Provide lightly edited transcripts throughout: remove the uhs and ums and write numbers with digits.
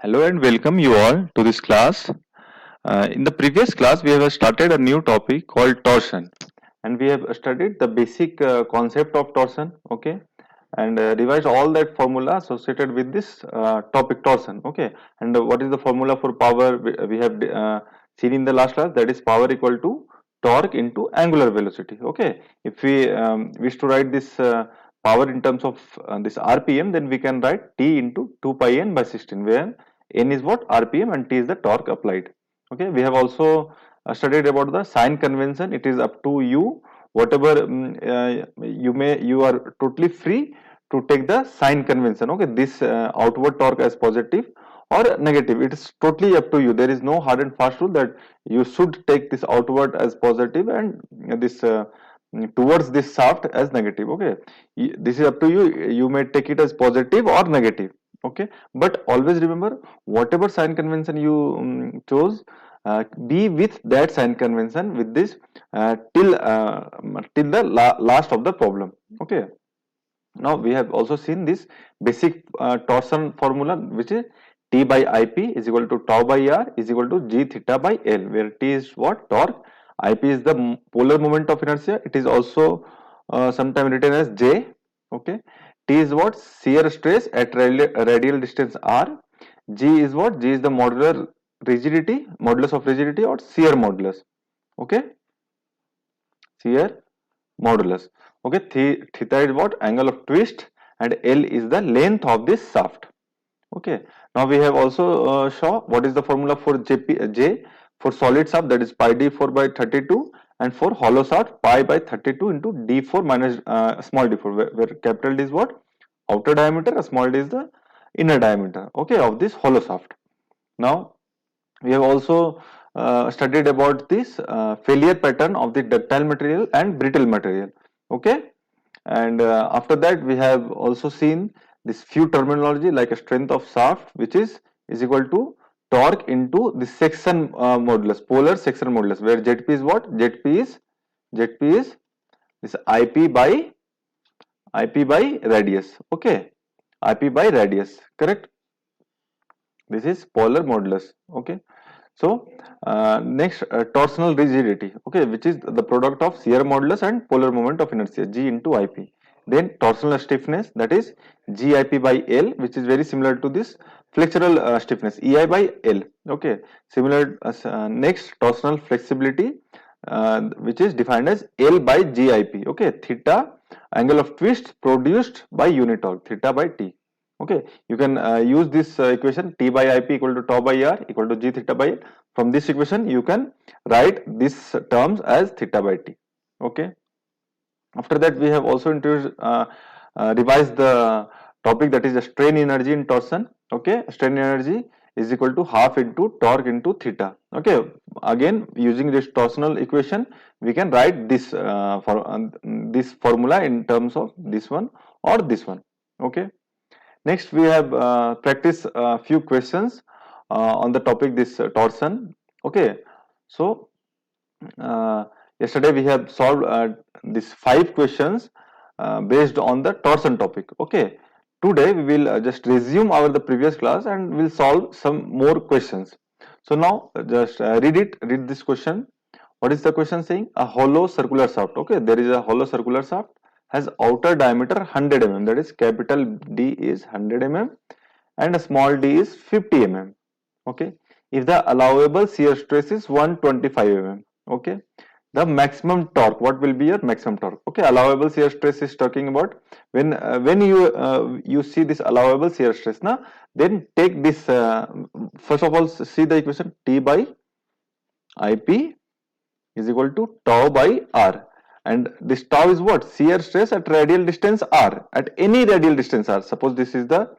Hello and welcome you all to this class. In the previous class, we have started a new topic called torsion, and we have studied the basic concept of torsion, okay, and revised all that formula associated with this topic torsion, okay. And what is the formula for power? We have seen in the last class, that is power equal to torque into angular velocity, okay. If we wish to write this power in terms of this RPM, then we can write T into 2 pi n by 16, where n is what RPM and T is the torque applied. Okay, we have also studied about the sign convention. It is up to you, whatever you are totally free to take the sign convention. Okay, this outward torque as positive or negative, it is totally up to you. There is no hard and fast rule that you should take this outward as positive and this towards this shaft as negative. Okay, this is up to you. You may take it as positive or negative. Okay, but always remember, whatever sign convention you chose, be with that sign convention with this till the last of the problem. Okay, now we have also seen this basic torsion formula, which is T by Ip is equal to tau by R is equal to G theta by L, where T is what? Torque, Ip is the polar moment of inertia. It is also sometimes written as J. Okay, T is what? Shear stress at radial distance R. G is what? G is the modular rigidity, modulus of rigidity, or shear modulus. Okay, shear modulus. Okay, theta is what? Angle of twist, and L is the length of this shaft. Okay, now we have also show what is the formula for J for solid shaft, that is pi d4 by 32, and for hollow shaft pi by 32 into d4 minus small d4, where capital D is what? Outer diameter, small d is the inner diameter, okay, of this hollow shaft. Now we have also studied about this failure pattern of the ductile material and brittle material. Okay, and after that we have also seen this few terminology like a strength of shaft, which is equal to torque into the section modulus, polar section modulus, where Zp is what? Zp is this Ip by radius. Okay, Ip by radius, correct? This is polar modulus. Okay, so next torsional rigidity, okay, which is the product of shear modulus and polar moment of inertia, G into Ip. Then torsional stiffness, that is GIP by L, which is very similar to this flexural stiffness, EI by L. Okay, similar. Next, torsional flexibility, which is defined as L by GIP. Okay, theta, angle of twist produced by unit torque, theta by T. Okay, you can use this equation T by Ip equal to tau by R equal to G theta by L. From this equation, you can write these terms as theta by T. Okay. After that, we have also introduced, revised the topic, that is the strain energy in torsion. Okay, strain energy is equal to half into torque into theta. Okay, again using this torsional equation, we can write this this formula in terms of this one or this one. Okay. Next, we have practiced a few questions on the topic this torsion. Okay, so uh, yesterday we have solved these 5 questions based on the torsion topic. Okay, today we will just resume our the previous class and we'll solve some more questions. So now just read this question. What is the question saying? A hollow circular shaft. Okay, there is a hollow circular shaft, has outer diameter 100 mm, that is capital D is 100 mm and a small d is 50 mm. Okay, if the allowable shear stress is 125 mm. Okay, the maximum torque, what will be your maximum torque? Okay, allowable shear stress is talking about when you see this allowable shear stress now, then take this first of all, see the equation T by Ip is equal to tau by R, and this tau is what? Shear stress at radial distance R, at any radial distance R. Suppose this is the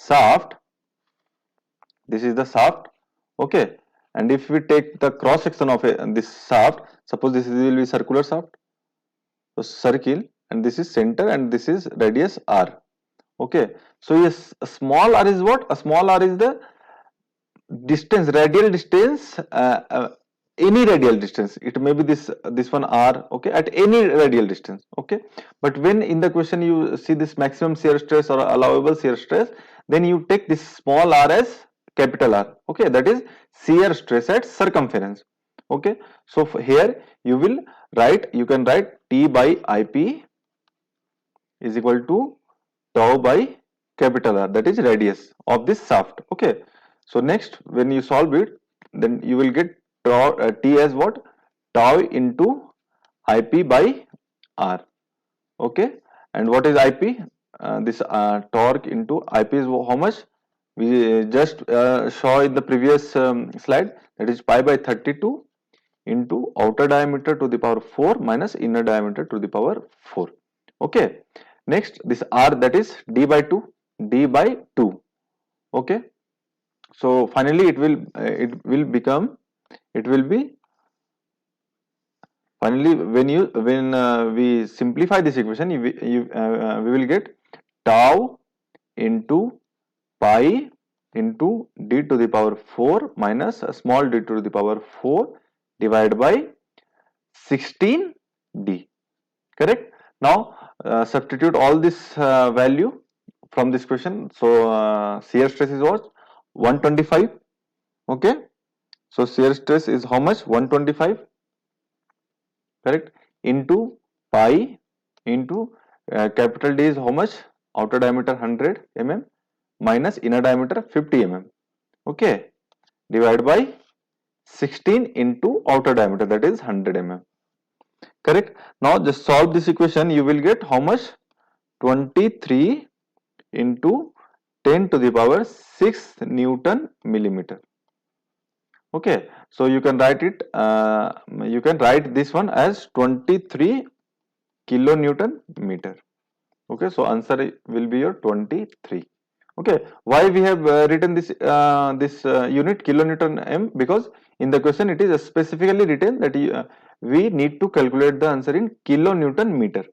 shaft, okay, and if we take the cross section of this shaft, suppose this will be circular shaft, so circle, and this is center and this is radius R. Okay, so yes, a small r is what? A small r is the distance, radial distance, any radial distance. It may be this one r, okay, at any radial distance. Okay, but when in the question you see this maximum shear stress or allowable shear stress, then you take this small r as capital R. Okay, that is shear stress at circumference. Okay, so here you will write, you can write T by IP is equal to tau by capital R, that is radius of this shaft. Okay, so next when you solve it, then you will get T as what? Tau into IP by R. Okay, and what is IP? This torque into IP is how much? We just saw in the previous slide, that is pi by 32 into outer diameter to the power 4 minus inner diameter to the power 4. Okay, next this R, that is d by 2, d by 2. Okay, so finally it will become, it will be finally when we simplify this equation, we will get tau into pi into d to the power 4 minus a small d to the power 4 divided by 16d. Correct? Now substitute all this value from this question. So shear stress is what? 125. Okay, so shear stress is how much? 125. Correct? Into pi into capital D is how much? Outer diameter 100 mm minus inner diameter 50 mm. Okay, divided by 16 into outer diameter, that is 100 mm. Correct? Now just solve this equation, you will get how much? 23 into 10 to the power 6 Newton millimeter. Okay, so you can write it, you can write this one as 23 kilonewton meter. Okay, so answer will be your 23. Okay, why we have written this unit kilonewton m? Because in the question it is specifically written that we need to calculate the answer in kilonewton meter.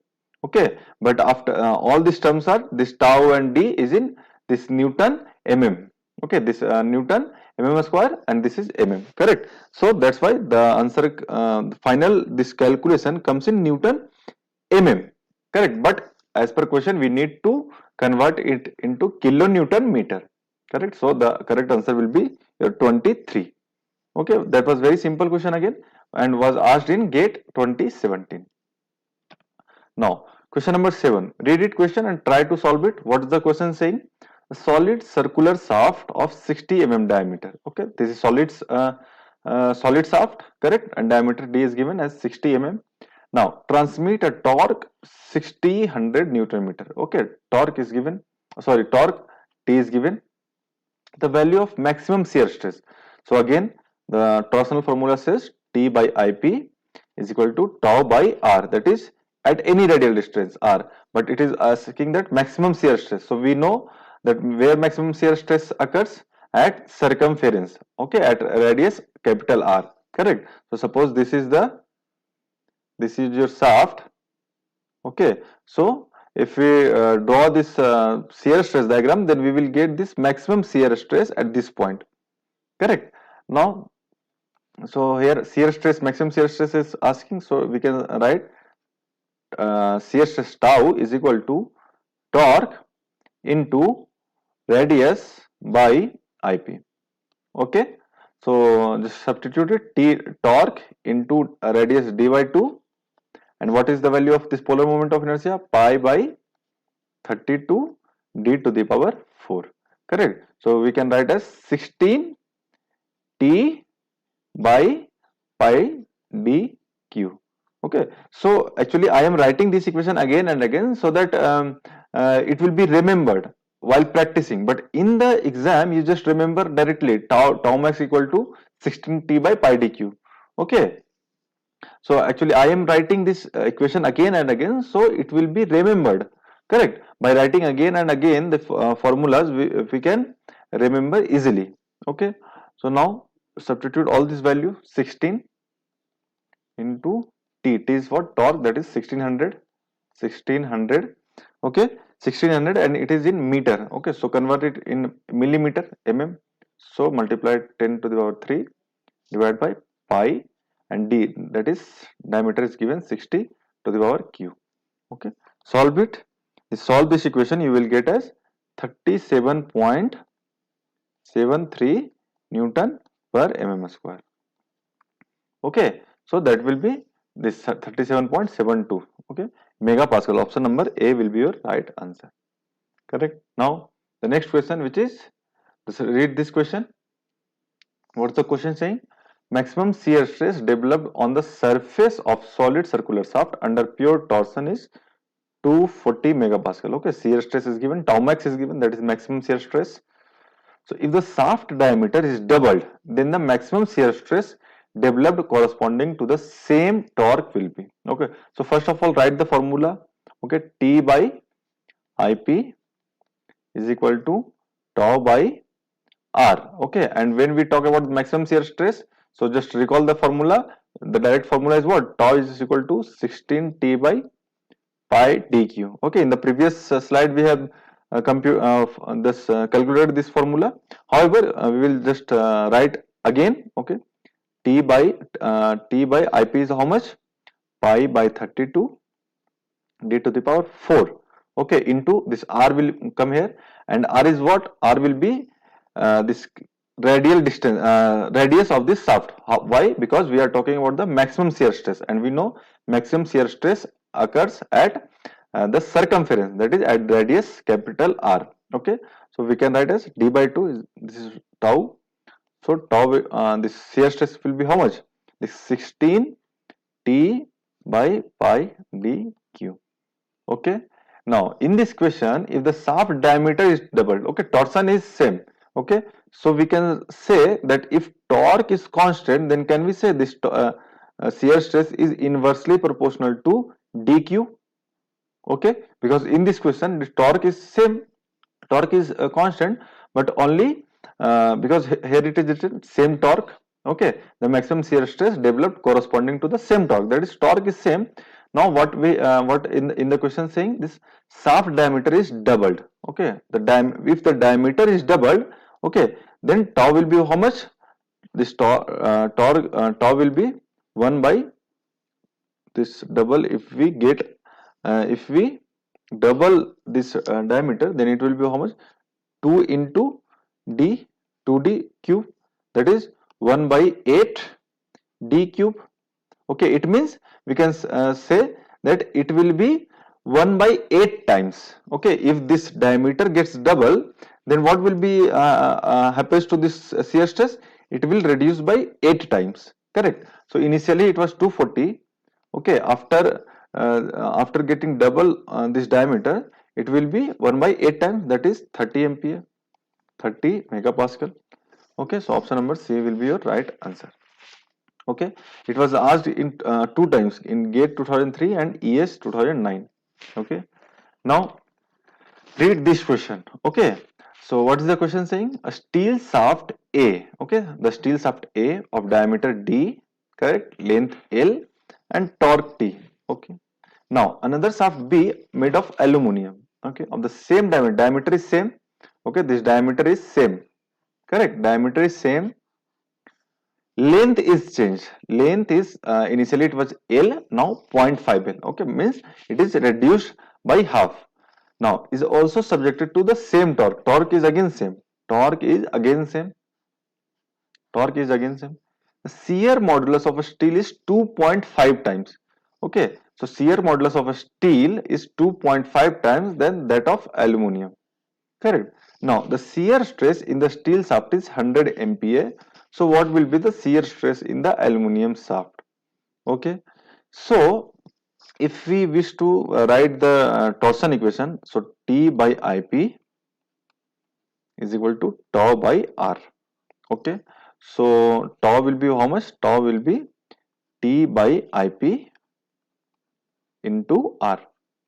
Okay, but after all these terms are, this tau and d is in this Newton mm. Okay, this Newton mm square and this is mm. Correct? So that's why the answer, the final this calculation comes in Newton mm. Correct? But as per question, we need to convert it into kilonewton meter. Correct? So the correct answer will be your 23. Okay, that was very simple question again and was asked in GATE 2017. Now, question number 7. Read it question and try to solve it. What is the question saying? A solid circular shaft of 60 mm diameter. Okay, this is solid shaft, correct? And diameter D is given as 60 mm. Now, transmit a torque 60-100 Newton meter. Okay, torque is given. Sorry, torque T is given. The value of maximum shear stress. So again, the torsional formula says T by IP is equal to tau by R. That is at any radial distance R. But it is asking that maximum shear stress. So we know that where maximum shear stress occurs, at circumference. Okay, at radius capital R. Correct. So suppose this is your shaft. Okay, so if we draw this shear stress diagram, then we will get this maximum shear stress at this point. Correct. Now, so here shear stress, maximum shear stress is asking, so we can write shear stress tau is equal to torque into radius by IP. Okay, so just substitute it, T torque into radius d by 2. And what is the value of this polar moment of inertia? Pi by 32 d to the power 4. Correct. So we can write as 16 t by pi dq. Okay. So actually I am writing this equation again and again so that it will be remembered while practicing. But in the exam you just remember directly tau max equal to 16 t by pi dq. Okay. So actually I am writing this equation again and again so it will be remembered. Correct. By writing again and again the formulas, we can remember easily. Okay. So now substitute all this value, 16 into t. T is what? Torque, that is 1600. Okay, 1600 and it is in meter. Okay, so convert it in millimeter, mm. So multiply 10 to the power 3 divided by pi and d, that is diameter is given 60 to the power q. Okay, solve it. Solve this equation, you will get as 37.6 73 Newton per mm square. Okay, so that will be this 37.72. Okay, megapascal. Option number A will be your right answer. Correct. Now the next question, which is, let's read this question. What's the question saying? Maximum shear stress developed on the surface of solid circular shaft under pure torsion is 240 megapascal. Okay, shear stress is given, tau max is given, that is maximum shear stress. So if the shaft diameter is doubled, then the maximum shear stress developed corresponding to the same torque will be. Okay, so first of all, write the formula. Okay, T by IP is equal to tau by R. Okay, and when we talk about maximum shear stress, so just recall the formula. The direct formula is what? Tau is equal to 16 T by pi dq. Okay, in the previous slide we have calculated this formula. However, we will just write again. Okay, T by IP is how much? Pi by 32 d to the power 4. Okay, into this R will come here, and R is what? R will be this radial distance, radius of this shaft. Why? Because we are talking about the maximum shear stress, and we know maximum shear stress occurs at the circumference, that is at radius capital R. Okay, so we can write as d by 2 is, this is tau. So tau, this shear stress will be how much? This 16 T by pi dq. Okay, now in this question, if the shaft diameter is doubled, okay, torsion is same. Okay, so we can say that if torque is constant, then can we say this shear stress is inversely proportional to dq? Okay, because in this question the torque is same, torque is constant, but only because here it is written same torque. Okay, the maximum shear stress developed corresponding to the same torque, that is torque is same. Now what in the question saying, this shaft diameter is doubled. Okay, if the diameter is doubled, okay, then tau will be how much? This tau will be 1 by this double. If we double this diameter, then it will be how much? 2 into d, 2d cube, that is 1 by 8 d cube. Okay, it means we can say that it will be 1 by 8 times. Okay, if this diameter gets double, then what will be happens to this shear stress? It will reduce by 8 times. Correct. So initially it was 240. Okay, after getting double this diameter, it will be 1 by 8 times, that is 30 ampere, 30 megapascal. Okay, so option number C will be your right answer. Okay, it was asked in 2 times, in GATE 2003 and ES 2009. Okay, now read this question. Okay, so what is the question saying? A steel shaft A. Okay, the steel shaft A of diameter D, correct, length L and torque T. Okay, now another shaft B made of aluminum. Okay, of the same diameter is same. Okay, this diameter is same, correct, diameter is same, length is changed. Length is initially it was L, now 0.5 L. Okay, means it is reduced by half. Now is also subjected to the same torque. Torque is again same. Torque is again same. Torque is again same. The shear modulus of a steel is 2.5 times. Okay, so shear modulus of a steel is 2.5 times than that of aluminum. Correct. Now the shear stress in the steel shaft is 100 MPa. So what will be the shear stress in the aluminum shaft? Okay. So if we wish to write the torsion equation, so T by IP is equal to tau by R. Okay. So tau will be how much? Tau will be T by IP into R.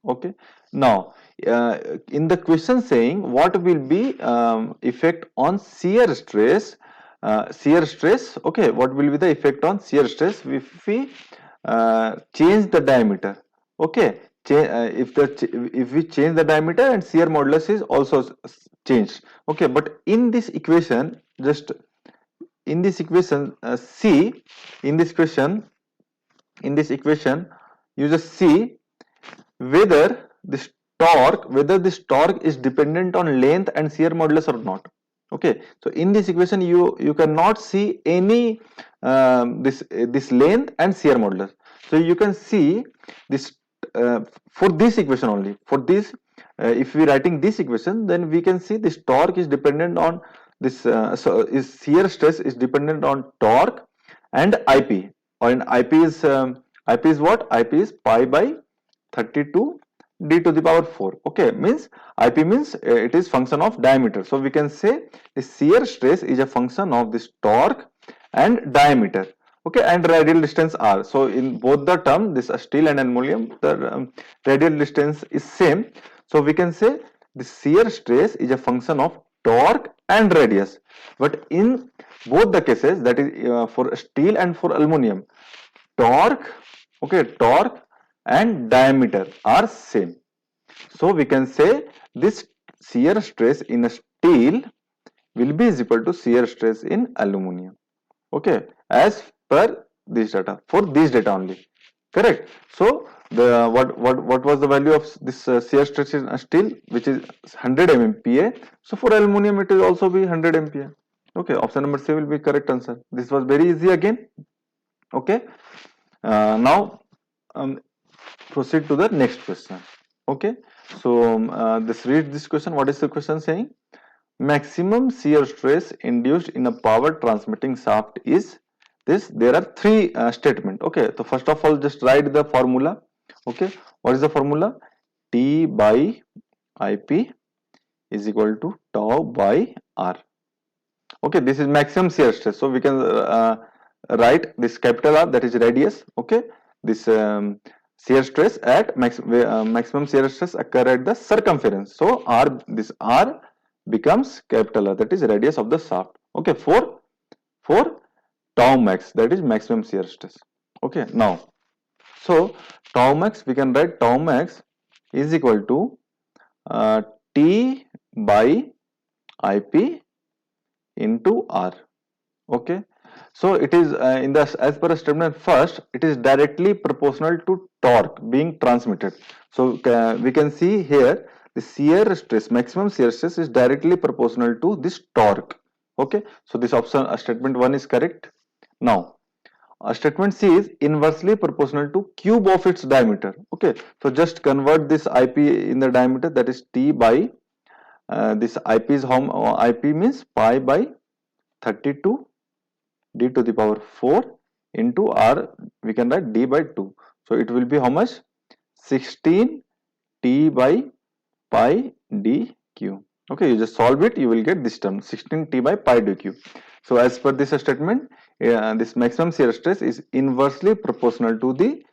Okay. Now in the question saying what will be effect on shear stress, okay, what will be the effect on shear stress if we change the diameter? Okay, if we change the diameter and shear modulus is also changed. Okay, but in this equation, just in this equation see, in this equation you just see whether this torque is dependent on length and shear modulus or not. Okay, so in this equation you cannot see any this length and shear modulus. So you can see this for this equation only. For this, if we writing this equation, then we can see this torque is dependent on this. So is shear stress is dependent on torque and IP. Or in IP is what? IP is pi by 32 d to the power 4. Okay, means IP means it is function of diameter. So we can say the shear stress is a function of this torque and diameter. Okay, and radial distance r. So in both the term, this steel and aluminum, the radial distance is same. So we can say the shear stress is a function of torque and radius. But in both the cases, that is for steel and for aluminum, torque, okay, torque and diameter are same. So we can say this shear stress in a steel will be is equal to shear stress in aluminum. Okay, as per this data, for this data only, correct. So the what was the value of this shear stress in a steel, which is 100 MPa. So for aluminum it will also be 100 MPa. Okay, option number C will be correct answer. This was very easy again. Okay, now proceed to the next question. Okay, so this read this question. What is the question saying? Maximum shear stress induced in a power transmitting shaft is this. There are three statement. Okay, so first of all, just write the formula. Okay, what is the formula? T by IP is equal to tau by R. Okay, this is maximum shear stress. So we can write this capital R, that is radius. Okay, this shear stress at maximum shear stress occur at the circumference. So R, this R becomes capital R, that is radius of the shaft. Okay, for tau max, that is maximum shear stress. Okay, now so tau max, we can write tau max is equal to uh, T by IP into R. Okay, so it is in the as per statement first, it is directly proportional to torque being transmitted. So we can see here the shear stress, maximum shear stress is directly proportional to this torque. Okay, so this option statement 1 is correct. Now statement C is inversely proportional to cube of its diameter. Okay, so just convert this IP in the diameter, that is T by this IP is how IP means pi by 32 d to the power 4 into R, we can write d by 2. So it will be how much? 16 t by pi dq. Okay, you just solve it, you will get this term 16 t by pi dq. So as per this statement, this maximum shear stress is inversely proportional to the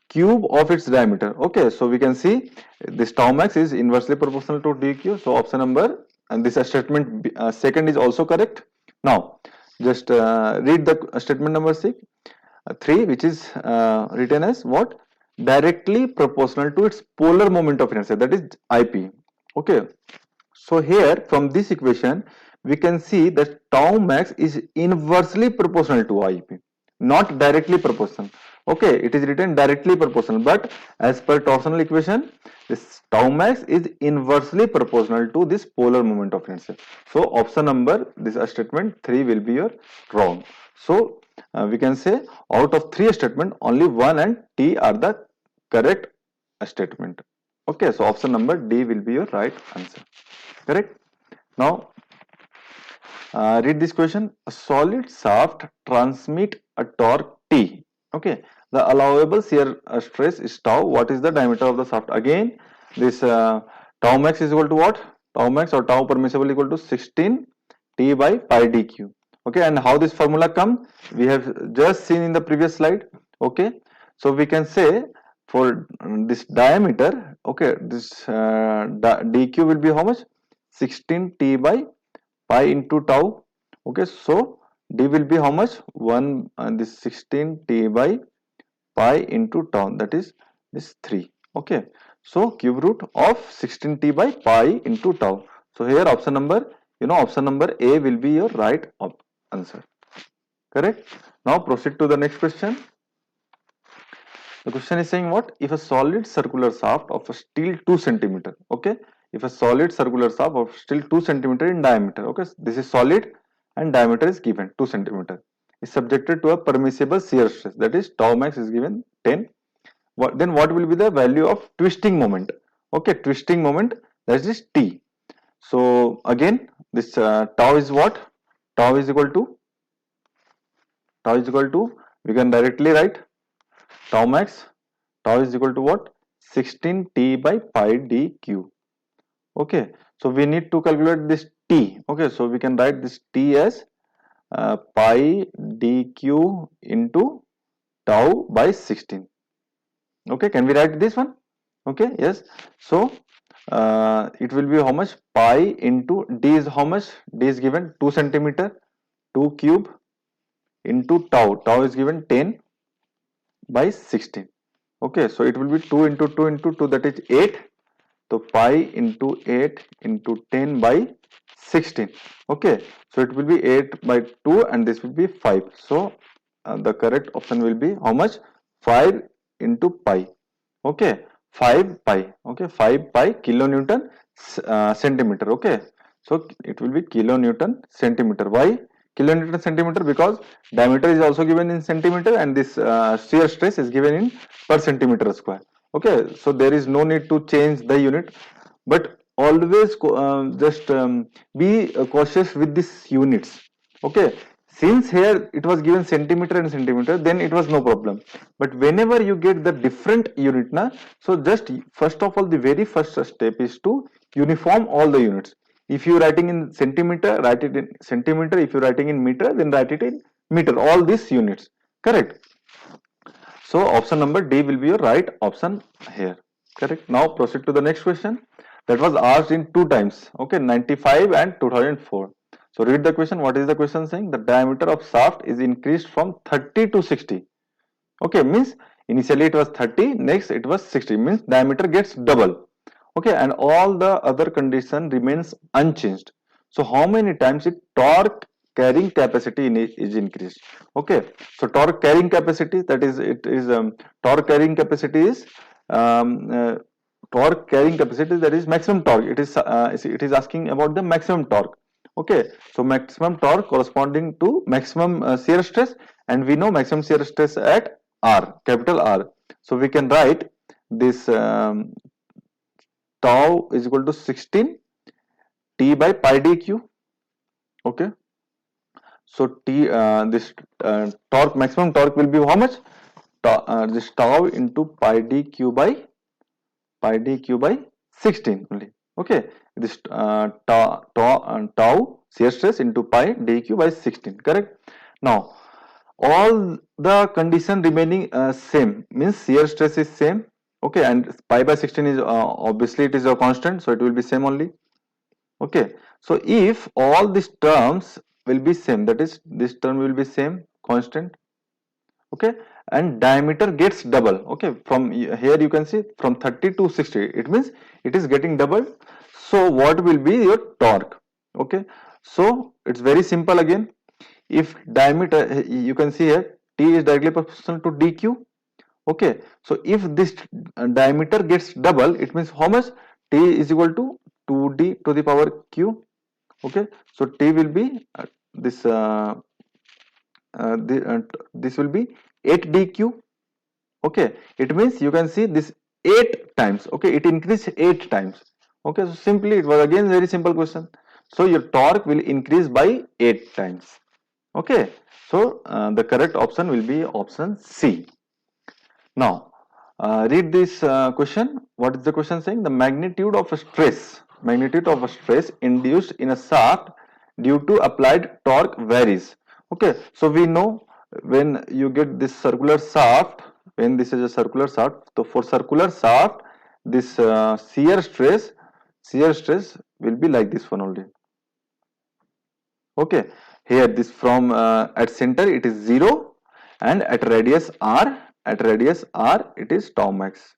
cube of its diameter. Okay, so we can see this tau max is inversely proportional to dq. So option number, and this statement second is also correct. Now just read the statement number 3, which is written as what? Directly proportional to its polar moment of inertia, that is IP. Okay, so here from this equation we can see that tau max is inversely proportional to IP, not directly proportional. Okay, it is written directly proportional, but as per torsional equation, this tau max is inversely proportional to this polar moment of inertia. So option number, this statement 3 will be your wrong. So we can say out of 3 statement, only 1 and T are the correct statement. Okay, so option number D will be your right answer. Correct. Now read this question. A solid shaft transmit a torque T. Okay, the allowable shear stress is tau. What is the diameter of the shaft? Again, this tau max is equal to what? Tau max or tau permissible equal to 16 T by pi dq. Okay, and how this formula come? We have just seen in the previous slide. Okay, so we can say for this diameter, okay, this dq will be how much? 16 T by pi into tau. Okay, so d will be how much? 1 and this 16 T by pi into tau, that is this 3. Okay, so cube root of 16 T by pi into tau. So here option number, option number A will be your right answer. Correct. Now proceed to the next question. The question is saying what? If a solid circular shaft of a steel 2 centimeter, okay, if a solid circular shaft of still 2 centimeter in diameter, okay, this is solid and diameter is given 2 centimeter, is subjected to a permissible shear stress, that is tau max is given 10. Then what will be the value of twisting moment? Okay, twisting moment, that is T. So again, this tau is what? Tau is equal to, we can directly write tau max, tau is equal to what? 16T by pi dq. Okay, so we need to calculate this T. Okay, so we can write this T as pi dq into tau by 16. Okay, can we write this one? Okay, yes. So it will be how much? Pi into D is how much? D is given 2 centimeter, 2 cube into tau. Tau is given 10 by 16. Okay, so it will be 2 into 2 into 2, that is 8. So pi into 8 into 10 by 16. Okay, so it will be 8 by 2 and this will be 5. So the correct option will be how much? 5 into pi. Okay, 5 pi. Okay, 5 pi kilonewton centimeter. Okay, so it will be kilonewton centimeter. Why kilonewton centimeter? Because diameter is also given in centimeter and this shear stress is given in per centimeter square. Okay, so there is no need to change the unit, but always just be cautious with these units. Okay, since here it was given centimeter and centimeter, then it was no problem, but whenever you get the different unit na, so just first of all the very first step is to uniform all the units. If you writing in centimeter, write it in centimeter. If you writing in meter, then write it in meter, all these units, correct? So option number D will be your right option here, correct? Now proceed to the next question that was asked in 2 times, okay, 95 and 2004. So read the question. What is the question saying? The diameter of shaft is increased from 30 to 60. Okay, means initially it was 30, next it was 60, means diameter gets double. Okay, and all the other condition remains unchanged. So how many times it torque carrying capacity is increased? Okay, so torque carrying capacity, that is, it is torque carrying capacity is torque carrying capacity, that is maximum torque. It is asking about the maximum torque. Okay, so maximum torque corresponding to maximum shear stress, and we know maximum shear stress at R, capital R. So we can write this tau is equal to 16 T by pi dq. Okay, so T this torque, maximum torque will be how much? This tau into pi dq by 16 only. Okay, this tau shear stress into pi dq by 16, correct? Now all the condition remaining same, means shear stress is same. Okay, and pi by 16 is obviously it is a constant, so it will be same only. Okay, so if all these terms will be same, that is this term will be same, constant. Okay, and diameter gets double. Okay, from here you can see from 30 to 60, it means it is getting double. So what will be your torque? Okay, so it's very simple again. If diameter, you can see here T is directly proportional to dq. Okay, so if this diameter gets double, it means how much? T is equal to 2d to the power q. Okay, so T will be this this will be 8 dq. Okay, it means you can see this 8 times. Okay, it increased 8 times. Okay, so simply it was again very simple question. So your torque will increase by 8 times. Okay, so the correct option will be option C. Now read this question. What is the question saying? The magnitude of a stress induced in a shaft due to applied torque varies. Okay, so we know when you get this circular shaft, when this is a circular shaft, so for circular shaft this shear stress will be like this one only. Okay, here this from at center it is 0, and at radius r it is tau max.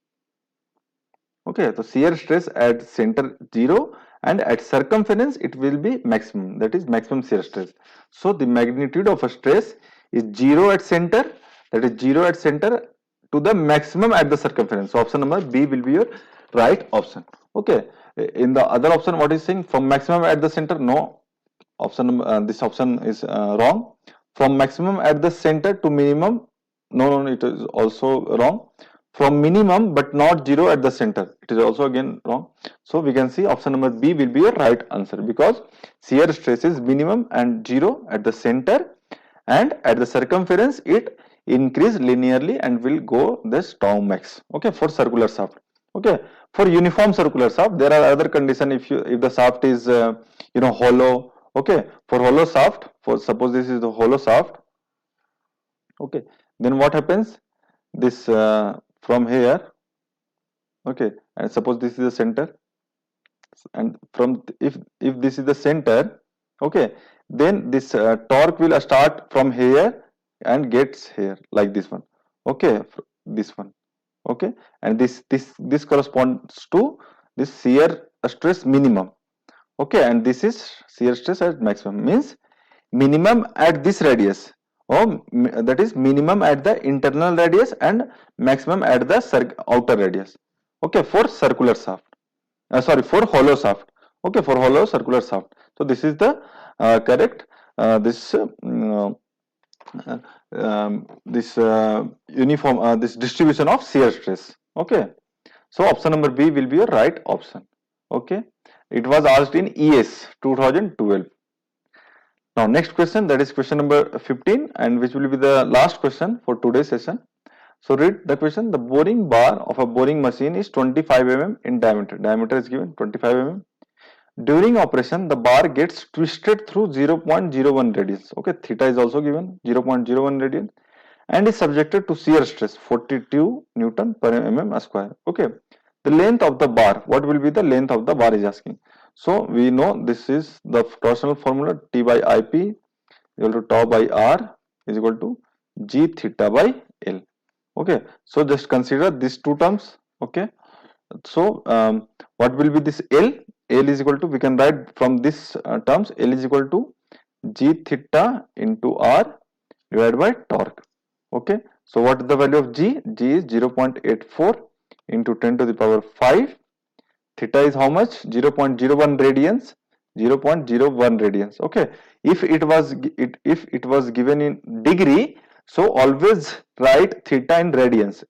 Okay, so shear stress at center 0 and at circumference it will be maximum, that is maximum shear stress. So the magnitude of a stress is 0 at center, that is 0 at center, to the maximum at the circumference. So option number B will be your right option. Okay, In the other option, what is saying? From maximum at the center? No. Option this option is wrong. From maximum at the center to minimum? No, it is also wrong. From minimum but not zero at the center, it is also again wrong. So we can see option number B will be your right answer, because shear stress is minimum and zero at the center, and at the circumference it increase linearly and will go this tau max. Okay, for circular shaft. Okay, for uniform circular shaft there are other condition. If the shaft is hollow. Okay, for hollow shaft, for suppose this is the hollow shaft. Okay, then what happens? This from here. Okay, and suppose this is the center, and from if this is the center. Okay, then this torque will start from here and gets here like this one. Okay, this one. Okay, and this corresponds to this shear stress minimum. Okay, and this is shear stress at maximum, means minimum at this radius, or that is minimum at the internal radius and maximum at the outer radius. Okay, for circular shaft, sorry, for hollow shaft. Okay, for hollow circular shaft. So this is the correct this uniform this distribution of shear stress. Okay, so option number B will be your right option. Okay, it was asked in ES 2012. Now next question, that is question number 15, and which will be the last question for today's session. So read the question. The boring bar of a boring machine is 25 mm in diameter. Diameter is given 25 mm. During operation, the bar gets twisted through 0.01 radians. Okay, theta is also given 0.01 radian, and is subjected to shear stress 42 Newton per mm square. Okay, the length of the bar. What will be the length of the bar is asking. So we know this is the torsional formula, T by IP equal to tau by R is equal to G theta by L. Okay, so just consider these two terms. Okay, so what will be this L? L is equal to, we can write from this terms, L is equal to G theta into R divided by torque. Okay, so what is the value of G? G is 0.84 into 10 to the power 5. Theta is how much? 0.01 radians. 0.01 radians. Okay, if it was given in degree, so always write theta in radians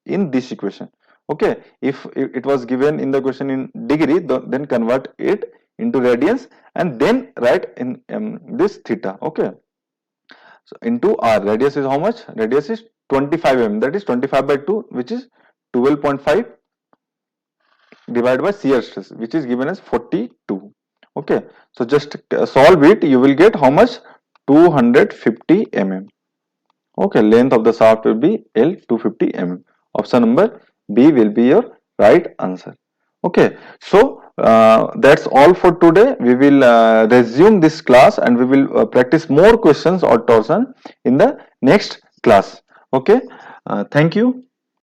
in this equation. Okay, if it was given in the question in degree, then convert it into radians and then write in this theta. Okay, so into R, radius is how much? Radius is 25 mm, that is 25 by 2, which is 12.5 divided by shear stress, which is given as 42. Okay, so just solve it, you will get how much? 250 mm. Okay, length of the shaft will be L 250 mm. Option number B will be your right answer. Okay, so that's all for today. We will resume this class and we will practice more questions or torsion in the next class. Okay, thank you.